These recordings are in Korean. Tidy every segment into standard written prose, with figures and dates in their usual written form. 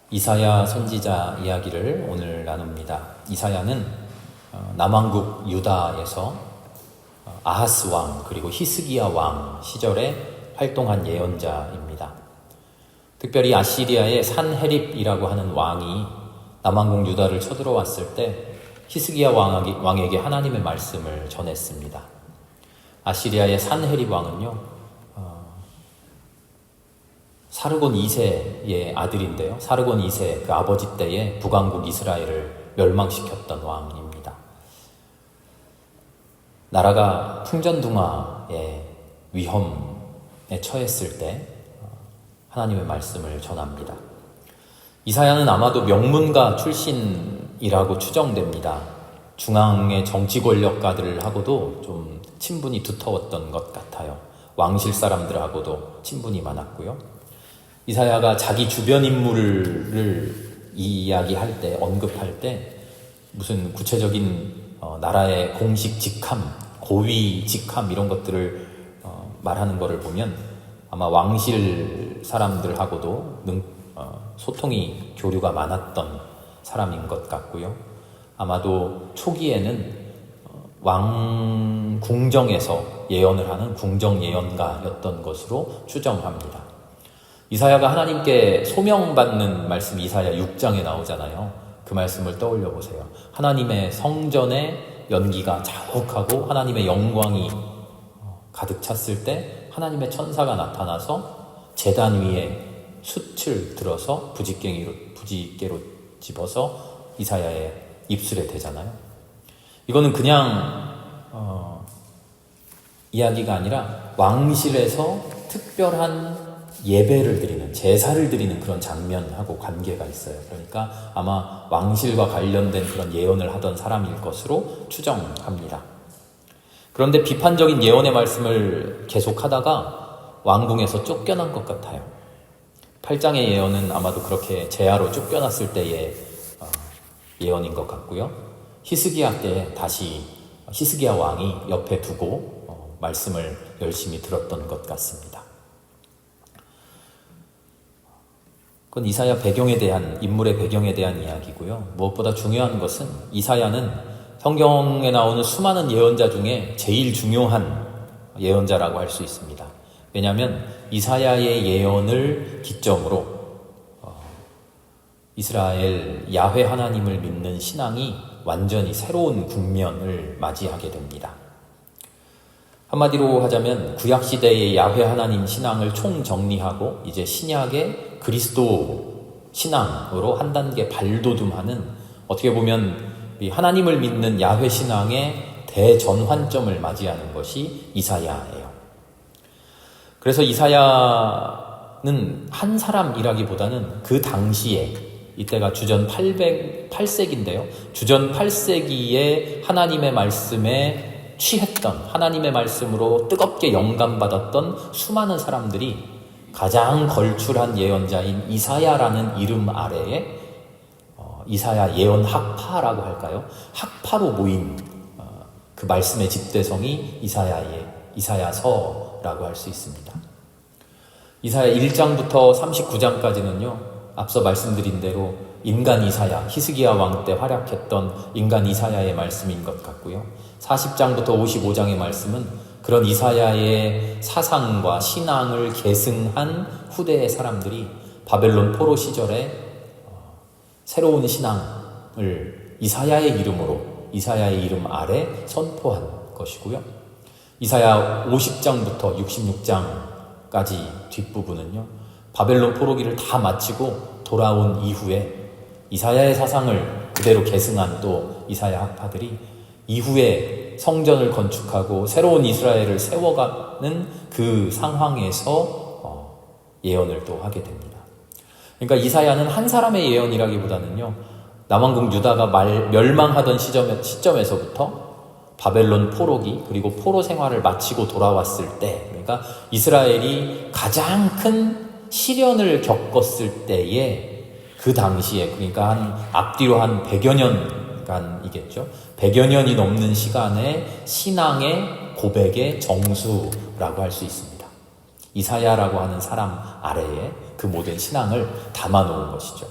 이사야 선지자 이야기를 오늘 나눕니다. 이사야는 남왕국 유다에서 아하스 왕 그리고 히스기야 왕 시절에 활동한 예언자입니다. 특별히 아시리아의 산헤립이라고 하는 왕이 남왕국 유다를 쳐들어왔을 때 히스기야 왕에게 하나님의 말씀을 전했습니다. 아시리아의 산헤립 왕은요, 사르곤 2세의 아들인데요. 사르곤 2세 그 아버지 때에 북왕국 이스라엘을 멸망시켰던 왕입니다. 나라가 풍전등화의 위험에 처했을 때 하나님의 말씀을 전합니다. 이사야는 아마도 명문가 출신이라고 추정됩니다. 중앙의 정치 권력가들하고도 좀 친분이 두터웠던 것 같아요. 왕실 사람들하고도 친분이 많았고요. 이사야가 자기 주변 인물을 이야기할 때, 언급할 때 무슨 구체적인 나라의 공식 직함, 고위 직함 이런 것들을 말하는 것을 보면 아마 왕실 사람들하고도 소통이 교류가 많았던 사람인 것 같고요. 아마도 초기에는 왕 궁정에서 예언을 하는 궁정 예언가였던 것으로 추정합니다. 이사야가 하나님께 소명받는 말씀이 이사야 6장에 나오잖아요. 그 말씀을 떠올려 보세요. 하나님의 성전의 연기가 자욱하고 하나님의 영광이 가득 찼을 때 하나님의 천사가 나타나서 제단 위에 숯을 들어서 부지개로 집어서 이사야의 입술에 대잖아요. 이거는 그냥 이야기가 아니라 왕실에서 특별한 예배를 드리는, 제사를 드리는 그런 장면하고 관계가 있어요. 그러니까 아마 왕실과 관련된 그런 예언을 하던 사람일 것으로 추정합니다. 그런데 비판적인 예언의 말씀을 계속하다가 왕궁에서 쫓겨난 것 같아요. 8장의 예언은 아마도 그렇게 제야로 쫓겨났을 때의 예언인 것 같고요. 히스기야 때 다시 히스기야 왕이 옆에 두고 말씀을 열심히 들었던 것 같습니다. 그건 이사야 배경에 대한, 인물의 배경에 대한 이야기고요. 무엇보다 중요한 것은 이사야는 성경에 나오는 수많은 예언자 중에 제일 중요한 예언자라고 할 수 있습니다. 왜냐하면 이사야의 예언을 기점으로 이스라엘 야훼 하나님을 믿는 신앙이 완전히 새로운 국면을 맞이하게 됩니다. 한마디로 하자면 구약시대의 야훼 하나님 신앙을 총정리하고 이제 신약의 그리스도 신앙으로 한 단계 발돋움하는, 어떻게 보면 하나님을 믿는 야훼 신앙의 대전환점을 맞이하는 것이 이사야예요. 그래서 이사야는 한 사람이라기보다는 그 당시에, 이때가 주전 8세기인데요. 주전 8세기에 하나님의 말씀에 취했던, 하나님의 말씀으로 뜨겁게 영감받았던 수많은 사람들이 가장 걸출한 예언자인 이사야라는 이름 아래에 이사야 예언 학파라고 할까요? 학파로 모인 그 말씀의 집대성이 이사야서라고 할 수 있습니다. 이사야 1장부터 39장까지는요, 앞서 말씀드린 대로 인간 이사야, 히스기야 왕 때 활약했던 인간 이사야의 말씀인 것 같고요. 40장부터 55장의 말씀은 그런 이사야의 사상과 신앙을 계승한 후대의 사람들이 바벨론 포로 시절에 새로운 신앙을 이사야의 이름으로, 이사야의 이름 아래 선포한 것이고요. 이사야 50장부터 66장까지 뒷부분은요, 바벨론 포로기를 다 마치고 돌아온 이후에 이사야의 사상을 그대로 계승한 또 이사야 학파들이 이후에 성전을 건축하고 새로운 이스라엘을 세워가는 그 상황에서 예언을 또 하게 됩니다. 그러니까 이사야는 한 사람의 예언이라기보다는요, 남왕국 유다가 멸망하던 시점에서부터 바벨론 포로기, 그리고 포로 생활을 마치고 돌아왔을 때, 그러니까 이스라엘이 가장 큰 시련을 겪었을 때에 그 당시에, 그러니까 앞뒤로 한 100여 년간이겠죠. 100여 년이 넘는 시간의 신앙의 고백의 정수라고 할 수 있습니다. 이사야라고 하는 사람 아래에 그 모든 신앙을 담아놓은 것이죠.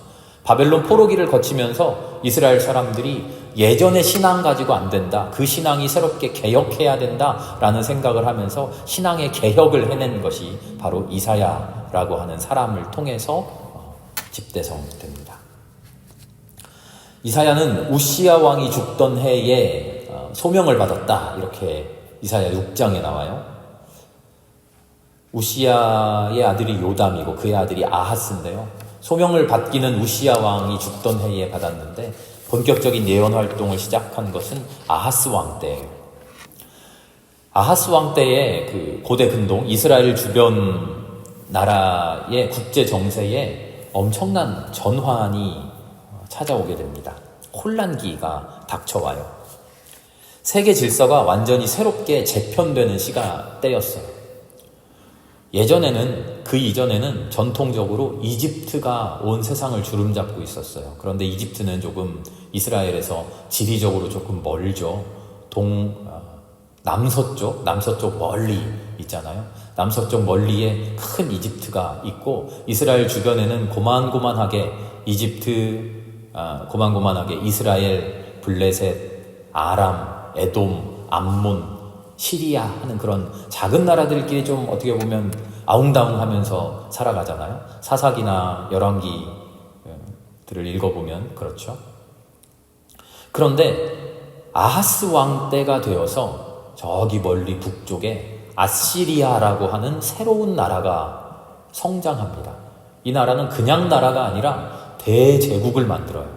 바벨론 포로기를 거치면서 이스라엘 사람들이 예전의 신앙 가지고 안 된다. 그 신앙이 새롭게 개혁해야 된다라는 생각을 하면서 신앙의 개혁을 해낸 것이 바로 이사야라고 하는 사람을 통해서 집대성됩니다. 이사야는 우시야 왕이 죽던 해에 소명을 받았다. 이렇게 이사야 6장에 나와요. 우시야의 아들이 요담이고 그의 아들이 아하스인데요. 소명을 받기는 우시야 왕이 죽던 해에 받았는데 본격적인 예언 활동을 시작한 것은 아하스 왕 때예요. 아하스 왕 때의 그 고대 근동 이스라엘 주변 나라의 국제 정세에 엄청난 전환이 찾아오게 됩니다. 혼란기가 닥쳐와요. 세계 질서가 완전히 새롭게 재편되는 때였어요. 그 이전에는 전통적으로 이집트가 온 세상을 주름잡고 있었어요. 그런데 이집트는 조금 이스라엘에서 지리적으로 조금 멀죠. 남서쪽 멀리 있잖아요. 남서쪽 멀리에 큰 이집트가 있고 이스라엘 주변에는 고만고만하게 이스라엘, 블레셋, 아람, 에돔, 암몬, 시리아 하는 그런 작은 나라들끼리 좀 어떻게 보면 아웅다웅하면서 살아가잖아요. 사사기나 열왕기들을 읽어보면 그렇죠. 그런데 아하스 왕 때가 되어서 저기 멀리 북쪽에 아시리아라고 하는 새로운 나라가 성장합니다. 이 나라는 그냥 나라가 아니라 대제국을 만들어요.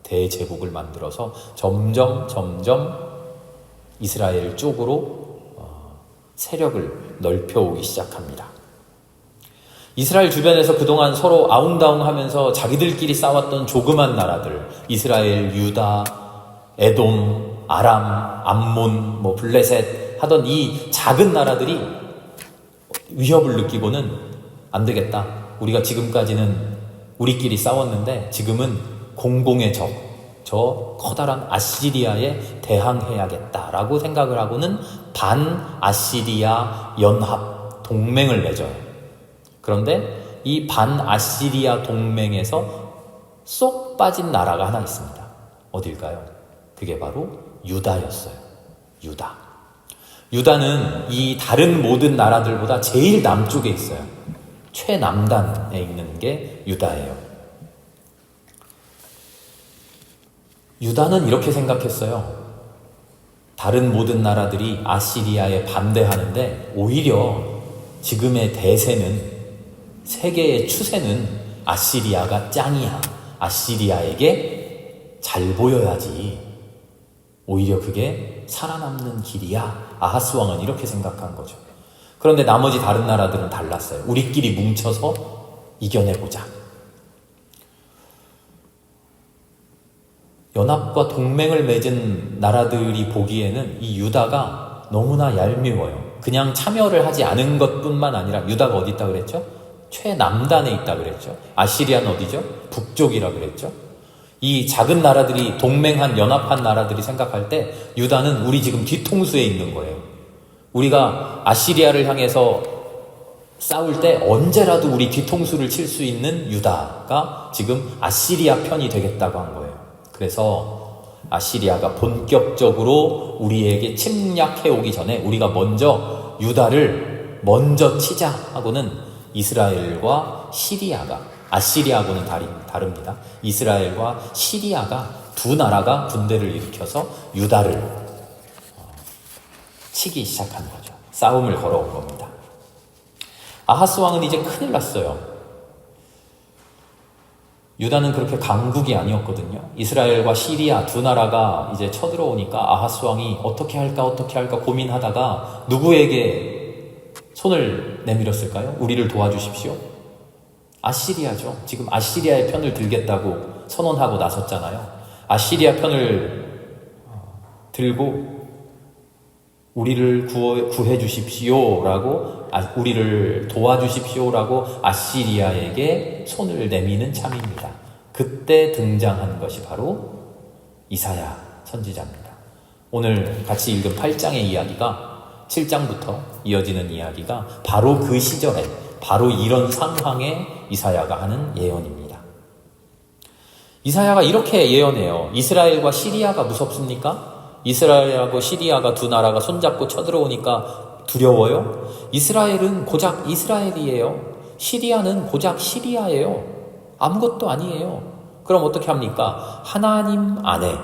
대제국을 만들어서 점점 이스라엘 쪽으로 세력을 넓혀오기 시작합니다. 이스라엘 주변에서 그동안 서로 아웅다웅하면서 자기들끼리 싸웠던 조그만 나라들, 이스라엘, 유다, 에돔, 아람, 암몬, 블레셋 하던 이 작은 나라들이 위협을 느끼고는 안 되겠다. 우리가 지금까지는 우리끼리 싸웠는데 지금은 공공의 저 커다란 아시리아에 대항해야겠다라고 생각을 하고는 반아시리아 연합 동맹을 맺어요. 그런데 이 반아시리아 동맹에서 쏙 빠진 나라가 하나 있습니다. 어딜까요? 그게 바로 유다였어요. 유다는 이 다른 모든 나라들보다 제일 남쪽에 있어요. 최남단에 있는 게 유다예요. 유다는 이렇게 생각했어요. 다른 모든 나라들이 아시리아에 반대하는데 오히려 지금의 대세는 세계의 추세는 아시리아가 짱이야. 아시리아에게 잘 보여야지. 오히려 그게 살아남는 길이야. 아하스 왕은 이렇게 생각한 거죠. 그런데 나머지 다른 나라들은 달랐어요. 우리끼리 뭉쳐서 이겨내보자. 연합과 동맹을 맺은 나라들이 보기에는 이 유다가 너무나 얄미워요. 그냥 참여를 하지 않은 것뿐만 아니라 유다가 어디 있다 그랬죠? 최남단에 있다 그랬죠. 아시리아는 어디죠? 북쪽이라 그랬죠. 이 작은 나라들이 동맹한 연합한 나라들이 생각할 때 유다는 우리 지금 뒤통수에 있는 거예요. 우리가 아시리아를 향해서 싸울 때 언제라도 우리 뒤통수를 칠 수 있는 유다가 지금 아시리아 편이 되겠다고 한 거예요. 그래서 아시리아가 본격적으로 우리에게 침략해 오기 전에 우리가 먼저 유다를 먼저 치자 하고는 이스라엘과 시리아가, 아시리아하고는 다릅니다. 이스라엘과 시리아가 두 나라가 군대를 일으켜서 유다를 치기 시작한 거죠. 싸움을 걸어온 겁니다. 아하스 왕은 이제 큰일 났어요. 유다는 그렇게 강국이 아니었거든요. 이스라엘과 시리아 두 나라가 이제 쳐들어오니까 아하스 왕이 어떻게 할까 고민하다가 누구에게 손을 내밀었을까요? 우리를 도와주십시오. 아시리아죠. 지금 아시리아의 편을 들겠다고 선언하고 나섰잖아요. 아시리아 편을 들고 우리를 구해 주십시오라고, 우리를 도와주십시오라고 아시리아에게 손을 내미는 참입니다. 그때 등장한 것이 바로 이사야 선지자입니다. 오늘 같이 읽은 8장의 이야기가 7장부터 이어지는 이야기가 바로 그 시절에, 바로 이런 상황에 이사야가 하는 예언입니다. 이사야가 이렇게 예언해요. 이스라엘과 시리아가 무섭습니까? 이스라엘하고 시리아가 두 나라가 손잡고 쳐들어오니까 두려워요? 이스라엘은 고작 이스라엘이에요. 시리아는 고작 시리아예요. 아무것도 아니에요. 그럼 어떻게 합니까? 하나님 안에,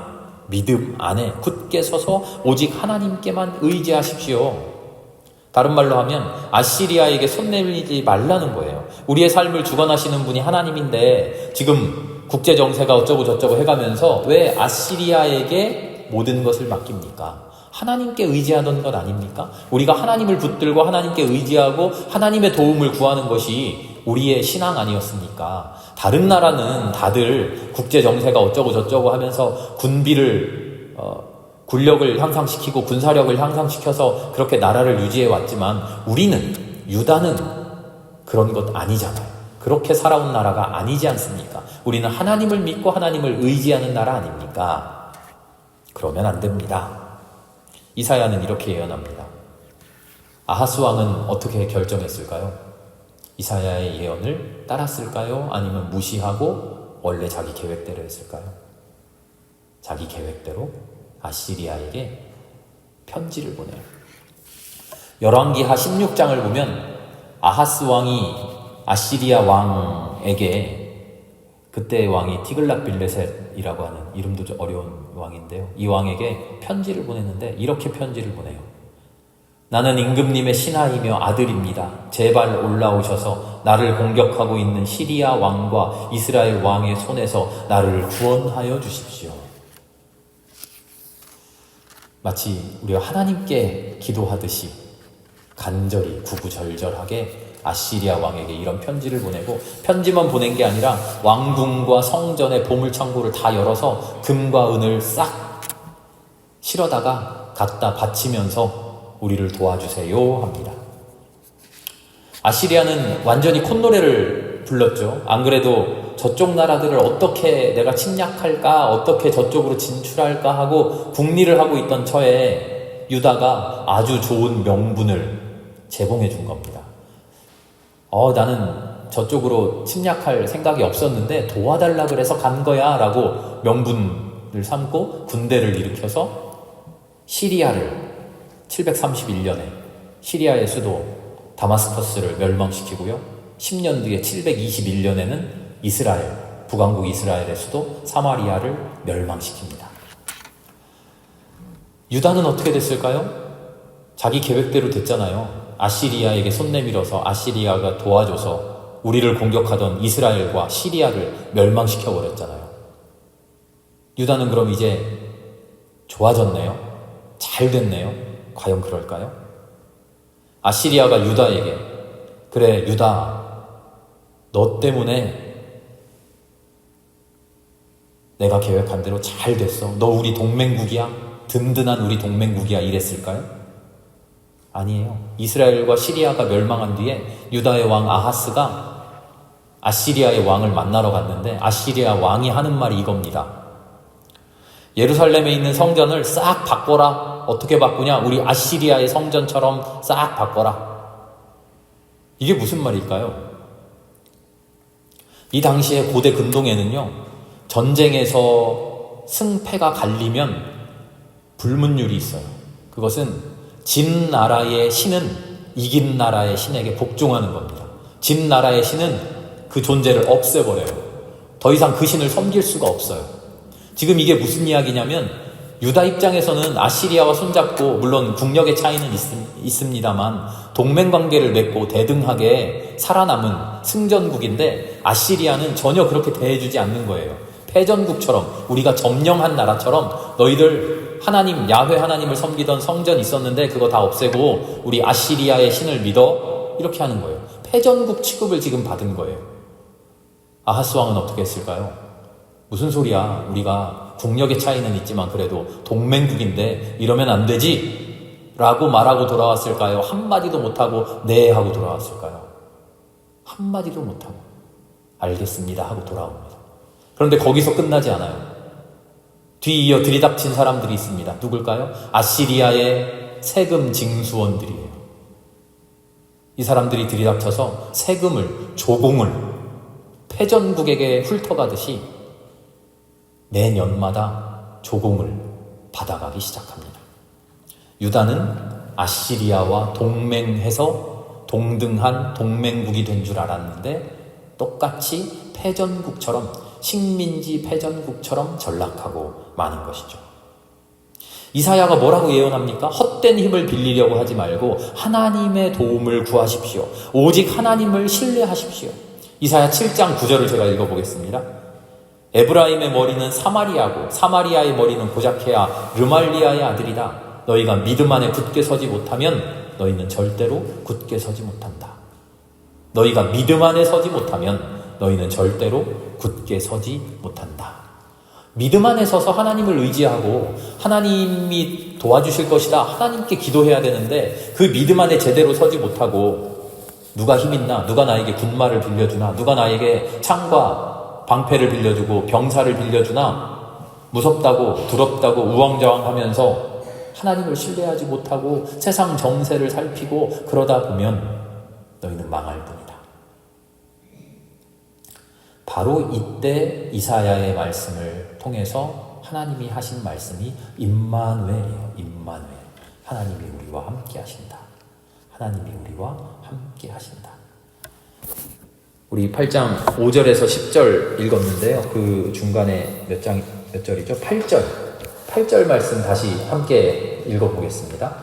믿음 안에 굳게 서서 오직 하나님께만 의지하십시오. 다른 말로 하면 아시리아에게 손 내밀지 말라는 거예요. 우리의 삶을 주관하시는 분이 하나님인데 지금 국제 정세가 어쩌고 저쩌고 해가면서 왜 아시리아에게 모든 것을 맡깁니까? 하나님께 의지하던 것 아닙니까? 우리가 하나님을 붙들고 하나님께 의지하고 하나님의 도움을 구하는 것이 우리의 신앙 아니었습니까? 다른 나라는 다들 국제 정세가 어쩌고 저쩌고 하면서 군력을 향상시키고 군사력을 향상시켜서 그렇게 나라를 유지해 왔지만 우리는, 유다는 그런 것 아니잖아요. 그렇게 살아온 나라가 아니지 않습니까? 우리는 하나님을 믿고 하나님을 의지하는 나라 아닙니까? 그러면 안 됩니다. 이사야는 이렇게 예언합니다. 아하스 왕은 어떻게 결정했을까요? 이사야의 예언을 따랐을까요? 아니면 무시하고 원래 자기 계획대로 했을까요? 자기 계획대로 아시리아에게 편지를 보내요. 열왕기하 16장을 보면 아하스 왕이 아시리아 왕에게, 그때의 왕이 티글랏빌레셋이라고 하는 이름도 좀 어려운 왕인데요, 이 왕에게 편지를 보냈는데 이렇게 편지를 보내요. 나는 임금님의 신하이며 아들입니다. 제발 올라오셔서 나를 공격하고 있는 시리아 왕과 이스라엘 왕의 손에서 나를 구원하여 주십시오. 마치 우리가 하나님께 기도하듯이 간절히 구구절절하게 아시리아 왕에게 이런 편지를 보내고, 편지만 보낸 게 아니라 왕궁과 성전의 보물창고를 다 열어서 금과 은을 싹 실어다가 갖다 바치면서 우리를 도와주세요 합니다. 아시리아는 완전히 콧노래를 불렀죠. 안 그래도 저쪽 나라들을 어떻게 내가 침략할까, 어떻게 저쪽으로 진출할까 하고 궁리를 하고 있던 처에 유다가 아주 좋은 명분을 제공해 준 겁니다. 나는 저쪽으로 침략할 생각이 없었는데 도와달라 그래서 간 거야 라고 명분을 삼고 군대를 일으켜서 시리아를 731년에 시리아의 수도 다마스커스를 멸망시키고요, 10년 뒤에 721년에는 이스라엘, 북왕국 이스라엘의 수도 사마리아를 멸망시킵니다. 유다는 어떻게 됐을까요? 자기 계획대로 됐잖아요. 아시리아에게 손 내밀어서 아시리아가 도와줘서 우리를 공격하던 이스라엘과 시리아를 멸망시켜버렸잖아요. 유다는 그럼 이제 좋아졌네요? 잘 됐네요? 과연 그럴까요? 아시리아가 유다에게, 그래 유다, 너 때문에 내가 계획한 대로 잘 됐어. 너 우리 동맹국이야? 든든한 우리 동맹국이야? 이랬을까요? 아니에요. 이스라엘과 시리아가 멸망한 뒤에 유다의 왕 아하스가 아시리아의 왕을 만나러 갔는데 아시리아 왕이 하는 말이 이겁니다. 예루살렘에 있는 성전을 싹 바꿔라. 어떻게 바꾸냐? 우리 아시리아의 성전처럼 싹 바꿔라. 이게 무슨 말일까요? 이 당시에 고대 근동에는요, 전쟁에서 승패가 갈리면 불문율이 있어요. 그것은 진 나라의 신은 이긴 나라의 신에게 복종하는 겁니다. 진 나라의 신은 그 존재를 없애버려요. 더 이상 그 신을 섬길 수가 없어요. 지금 이게 무슨 이야기냐면, 유다 입장에서는 아시리아와 손잡고, 물론 국력의 차이는 있습니다만 동맹관계를 맺고 대등하게 살아남은 승전국인데, 아시리아는 전혀 그렇게 대해주지 않는 거예요. 패전국처럼, 우리가 점령한 나라처럼 너희들 하나님, 야훼 하나님을 섬기던 성전 있었는데 그거 다 없애고 우리 아시리아의 신을 믿어, 이렇게 하는 거예요. 패전국 취급을 지금 받은 거예요. 아하스 왕은 어떻게 했을까요? 무슨 소리야, 우리가 국력의 차이는 있지만 그래도 동맹국인데 이러면 안 되지 라고 말하고 돌아왔을까요? 한마디도 못하고 네 하고 돌아왔을까요? 한마디도 못하고 알겠습니다 하고 돌아옵니다. 그런데 거기서 끝나지 않아요. 뒤이어 들이닥친 사람들이 있습니다. 누굴까요? 아시리아의 세금 징수원들이에요. 이 사람들이 들이닥쳐서 세금을, 조공을 패전국에게 훑어가듯이 매년마다 조공을 받아가기 시작합니다. 유다는 아시리아와 동맹해서 동등한 동맹국이 된 줄 알았는데 똑같이 패전국처럼, 식민지 패전국처럼 전락하고 마는 것이죠. 이사야가 뭐라고 예언합니까? 헛된 힘을 빌리려고 하지 말고 하나님의 도움을 구하십시오. 오직 하나님을 신뢰하십시오. 이사야 7장 9절을 제가 읽어보겠습니다. 에브라임의 머리는 사마리아고 사마리아의 머리는 고자케아 르말리아의 아들이다. 너희가 믿음 안에 굳게 서지 못하면 너희는 절대로 굳게 서지 못한다. 너희가 믿음 안에 서지 못하면 너희는 절대로 굳게 서지 못한다. 믿음 안에 서서 하나님을 의지하고 하나님이 도와주실 것이다. 하나님께 기도해야 되는데 그 믿음 안에 제대로 서지 못하고 누가 힘있나? 누가 나에게 군마를 빌려주나? 누가 나에게 창과 방패를 빌려주고 병사를 빌려주나? 무섭다고 두렵다고 우왕좌왕하면서 하나님을 신뢰하지 못하고 세상 정세를 살피고 그러다 보면 너희는 망할 뿐이다. 바로 이때 이사야의 말씀을 통해서 하나님이 하신 말씀이 임마누엘이에요. 임마누엘. 하나님이 우리와 함께 하신다. 하나님이 우리와 함께 하신다. 우리 8장 5절에서 10절 읽었는데요. 그 중간에 몇 절이죠? 8절. 8절 말씀 다시 함께 읽어보겠습니다.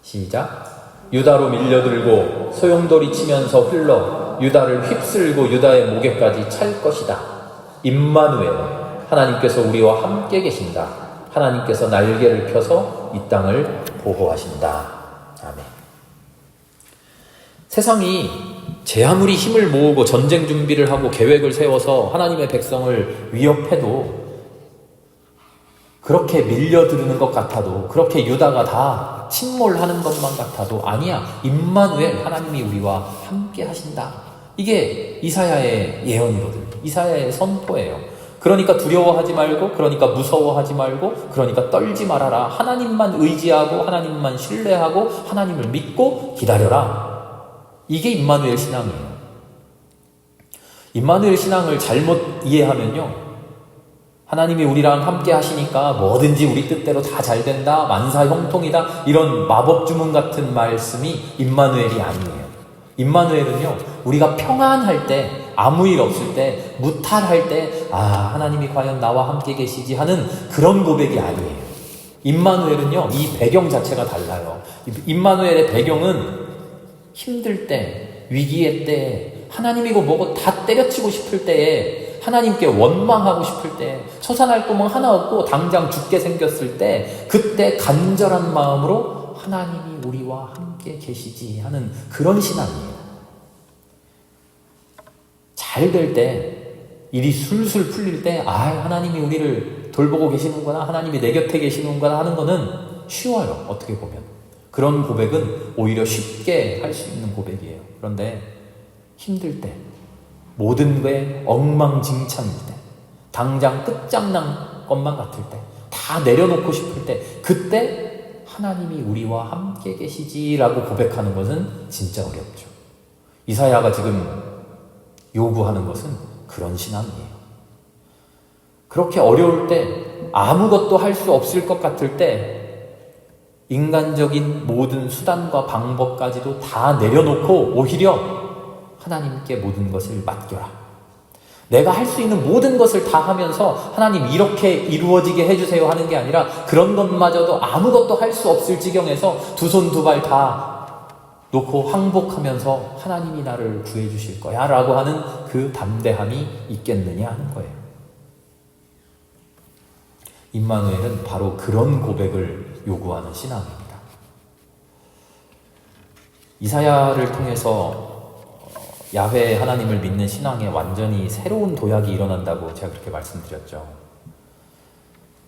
시작. 유다로 밀려들고 소용돌이 치면서 흘러 유다를 휩쓸고 유다의 목에까지 찰 것이다. 임마누엘. 하나님께서 우리와 함께 계신다. 하나님께서 날개를 펴서 이 땅을 보호하신다. 아멘. 세상이 제 아무리 힘을 모으고 전쟁 준비를 하고 계획을 세워서 하나님의 백성을 위협해도 그렇게 밀려드는 것 같아도 그렇게 유다가 다 침몰하는 것만 같아도 아니야. 임마누엘 하나님이 우리와 함께 하신다. 이게 이사야의 예언이거든요. 이사야의 선포예요. 그러니까 두려워하지 말고 그러니까 무서워하지 말고 그러니까 떨지 말아라. 하나님만 의지하고 하나님만 신뢰하고 하나님을 믿고 기다려라. 이게 임마누엘 신앙이에요. 임마누엘 신앙을 잘못 이해하면요, 하나님이 우리랑 함께 하시니까 뭐든지 우리 뜻대로 다 잘 된다, 만사 형통이다, 이런 마법 주문 같은 말씀이 임마누엘이 아니에요. 임마누엘은요, 우리가 평안할 때, 아무 일 없을 때, 무탈할 때, 하나님이 과연 나와 함께 계시지 하는 그런 고백이 아니에요. 임마누엘은요, 이 배경 자체가 달라요. 임마누엘의 배경은 힘들 때, 위기의 때, 하나님이고 뭐고 다 때려치고 싶을 때에, 하나님께 원망하고 싶을 때, 솟아날 구멍 하나 없고 당장 죽게 생겼을 때, 그때 간절한 마음으로 하나님이 우리와 함께 계시지 하는 그런 신앙이에요. 잘 될 때, 일이 술술 풀릴 때, 하나님이 우리를 돌보고 계시는구나, 하나님이 내 곁에 계시는구나 하는 거는 쉬워요. 어떻게 보면. 그런 고백은 오히려 쉽게 할 수 있는 고백이에요. 그런데 힘들 때, 모든 게 엉망진창일 때, 당장 끝장난 것만 같을 때, 다 내려놓고 싶을 때, 그때 하나님이 우리와 함께 계시지라고 고백하는 것은 진짜 어렵죠. 이사야가 지금 요구하는 것은 그런 신앙이에요. 그렇게 어려울 때, 아무것도 할 수 없을 것 같을 때, 인간적인 모든 수단과 방법까지도 다 내려놓고 오히려 하나님께 모든 것을 맡겨라. 내가 할 수 있는 모든 것을 다 하면서 하나님 이렇게 이루어지게 해주세요 하는 게 아니라 그런 것마저도 아무것도 할 수 없을 지경에서 두 손 두 발 다 놓고 항복하면서 하나님이 나를 구해주실 거야 라고 하는 그 담대함이 있겠느냐 하는 거예요. 임마누엘은 바로 그런 고백을 요구하는 신앙입니다. 이사야를 통해서 야훼 하나님을 믿는 신앙에 완전히 새로운 도약이 일어난다고 제가 그렇게 말씀드렸죠.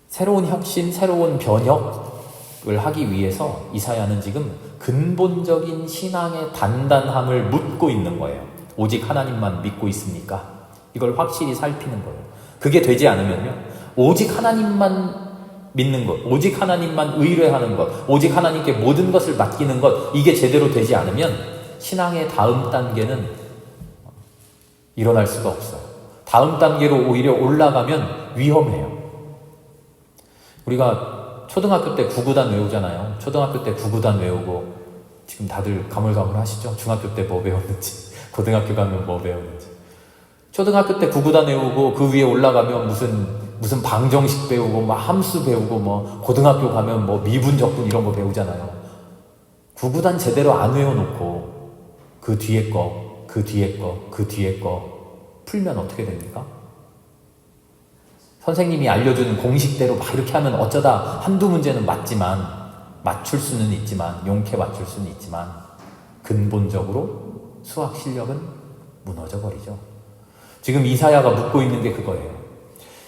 새로운 혁신, 새로운 변혁을 하기 위해서 이사야는 지금 근본적인 신앙의 단단함을 묻고 있는 거예요. 오직 하나님만 믿고 있습니까? 이걸 확실히 살피는 거예요. 그게 되지 않으면요, 오직 하나님만 믿는 것, 오직 하나님만 의뢰하는 것, 오직 하나님께 모든 것을 맡기는 것, 이게 제대로 되지 않으면 신앙의 다음 단계는 일어날 수가 없어요. 다음 단계로 오히려 올라가면 위험해요. 우리가 초등학교 때 구구단 외우잖아요. 초등학교 때 구구단 외우고 지금 다들 가물가물하시죠? 중학교 때 뭐 배웠는지, 고등학교 가면 뭐 배웠는지. 초등학교 때 구구단 외우고 그 위에 올라가면 무슨 방정식 배우고 뭐 함수 배우고 뭐 고등학교 가면 뭐 미분 적분 이런 거 배우잖아요. 구구단 제대로 안 외워놓고 그 뒤에 거, 그 뒤에 거, 그 뒤에 거 풀면 어떻게 됩니까? 선생님이 알려준 공식대로 막 이렇게 하면 어쩌다 한두 문제는 맞출 수는 있지만, 용케 맞출 수는 있지만 근본적으로 수학 실력은 무너져 버리죠. 지금 이사야가 묻고 있는 게 그거예요.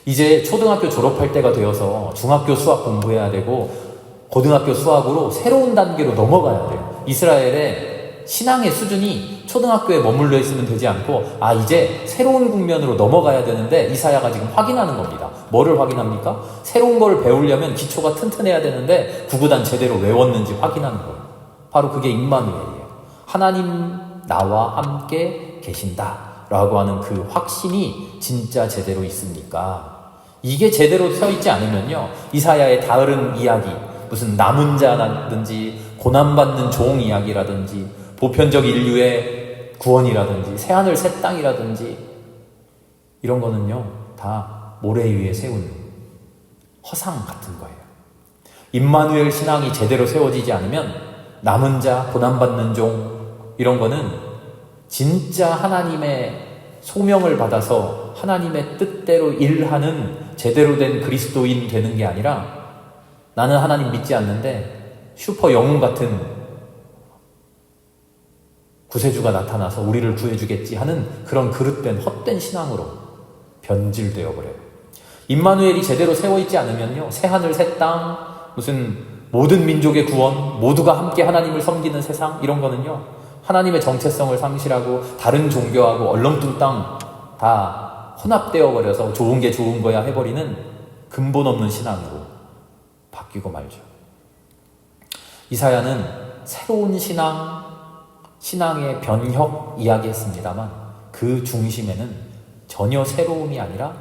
이제 초등학교 졸업할 때가 되어서 중학교 수학 공부해야 되고 고등학교 수학으로 새로운 단계로 넘어가야 돼요. 이스라엘의 신앙의 수준이 초등학교에 머물러 있으면 되지 않고 이제 새로운 국면으로 넘어가야 되는데 이사야가 지금 확인하는 겁니다. 뭐를 확인합니까? 새로운 걸 배우려면 기초가 튼튼해야 되는데 구구단 제대로 외웠는지 확인하는 거예요. 바로 그게 임마누엘이에요. 하나님 나와 함께 계신다 라고 하는 그 확신이 진짜 제대로 있습니까? 이게 제대로 서 있지 않으면요, 이사야의 다른 이야기, 무슨 남은 자라든지 고난받는 종 이야기라든지 보편적 인류의 구원이라든지 새하늘 새 땅이라든지 이런 거는요 다 모래 위에 세운 허상 같은 거예요. 임마누엘 신앙이 제대로 세워지지 않으면 남은 자, 고난받는 종 이런 거는 진짜 하나님의 소명을 받아서 하나님의 뜻대로 일하는 제대로 된 그리스도인 되는 게 아니라 나는 하나님 믿지 않는데 슈퍼 영웅 같은 구세주가 나타나서 우리를 구해주겠지 하는 그런 그릇된 헛된 신앙으로 변질되어 버려요. 임마누엘이 제대로 세워있지 않으면요, 새하늘 새 땅, 무슨 모든 민족의 구원, 모두가 함께 하나님을 섬기는 세상 이런 거는요 하나님의 정체성을 상실하고 다른 종교하고 얼렁뚱땅 다 혼합되어 버려서 좋은 게 좋은 거야 해버리는 근본 없는 신앙으로 바뀌고 말죠. 이사야는 새로운 신앙의 변혁 이야기했습니다만 그 중심에는 전혀 새로움이 아니라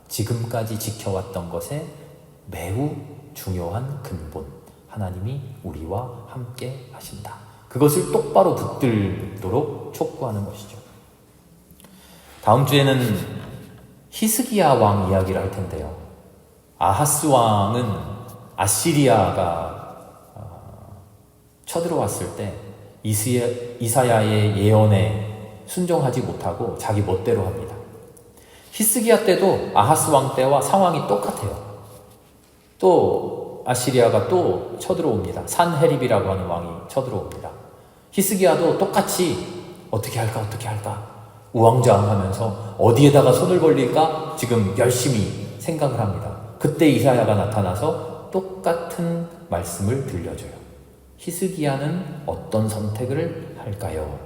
지금까지 지켜왔던 것에 매우 중요한 근본, 하나님이 우리와 함께 하신다. 그것을 똑바로 붙들도록 촉구하는 것이죠. 다음 주에는 히스기야 왕 이야기를 할 텐데요. 아하스 왕은 아시리아가 쳐들어왔을 때 이사야의 예언에 순종하지 못하고 자기 멋대로 합니다. 히스기야 때도 아하스 왕 때와 상황이 똑같아요. 또 아시리아가 또 쳐들어옵니다. 산헤립이라고 하는 왕이 쳐들어옵니다. 히스기야도 똑같이 어떻게 할까 우왕좌왕하면서 어디에다가 손을 벌릴까 지금 열심히 생각을 합니다. 그때 이사야가 나타나서 똑같은 말씀을 들려줘요. 히스기야는 어떤 선택을 할까요?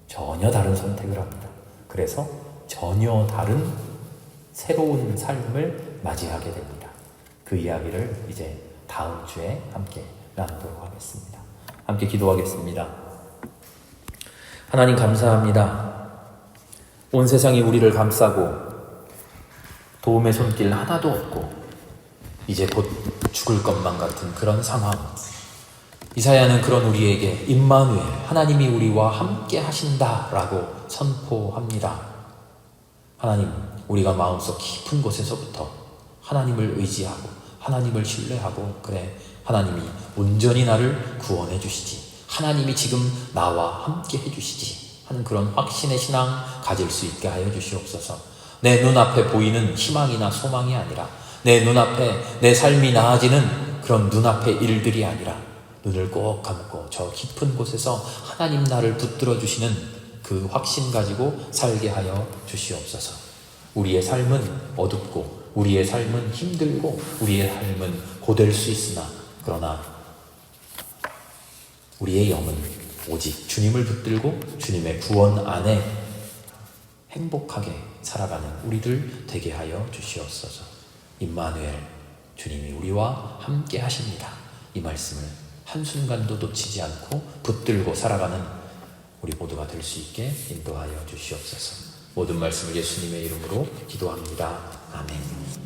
전혀 다른 선택을 합니다. 그래서 전혀 다른 새로운 삶을 맞이하게 됩니다. 그 이야기를 이제 다음 주에 함께 나누도록 하겠습니다. 함께 기도하겠습니다. 하나님 감사합니다. 온 세상이 우리를 감싸고 도움의 손길 하나도 없고 이제 곧 죽을 것만 같은 그런 상황. 이사야는 그런 우리에게 임마누엘, 하나님이 우리와 함께 하신다라고 선포합니다. 하나님, 우리가 마음속 깊은 곳에서부터 하나님을 의지하고 하나님을 신뢰하고 그래, 하나님이 온전히 나를 구원해 주시지, 하나님이 지금 나와 함께 해주시지 하는 그런 확신의 신앙 가질 수 있게 하여 주시옵소서. 내 눈앞에 보이는 희망이나 소망이 아니라, 내 눈앞에 내 삶이 나아지는 그런 눈앞의 일들이 아니라 눈을 꼭 감고 저 깊은 곳에서 하나님 나를 붙들어 주시는 그 확신 가지고 살게 하여 주시옵소서. 우리의 삶은 어둡고 우리의 삶은 힘들고 우리의 삶은 고될 수 있으나, 그러나 우리의 영은 오직 주님을 붙들고 주님의 구원 안에 행복하게 살아가는 우리들 되게 하여 주시옵소서. 임마누엘, 주님이 우리와 함께 하십니다. 이 말씀을 한순간도 놓치지 않고 붙들고 살아가는 우리 모두가 될 수 있게 인도하여 주시옵소서. 모든 말씀을 예수님의 이름으로 기도합니다. 아멘.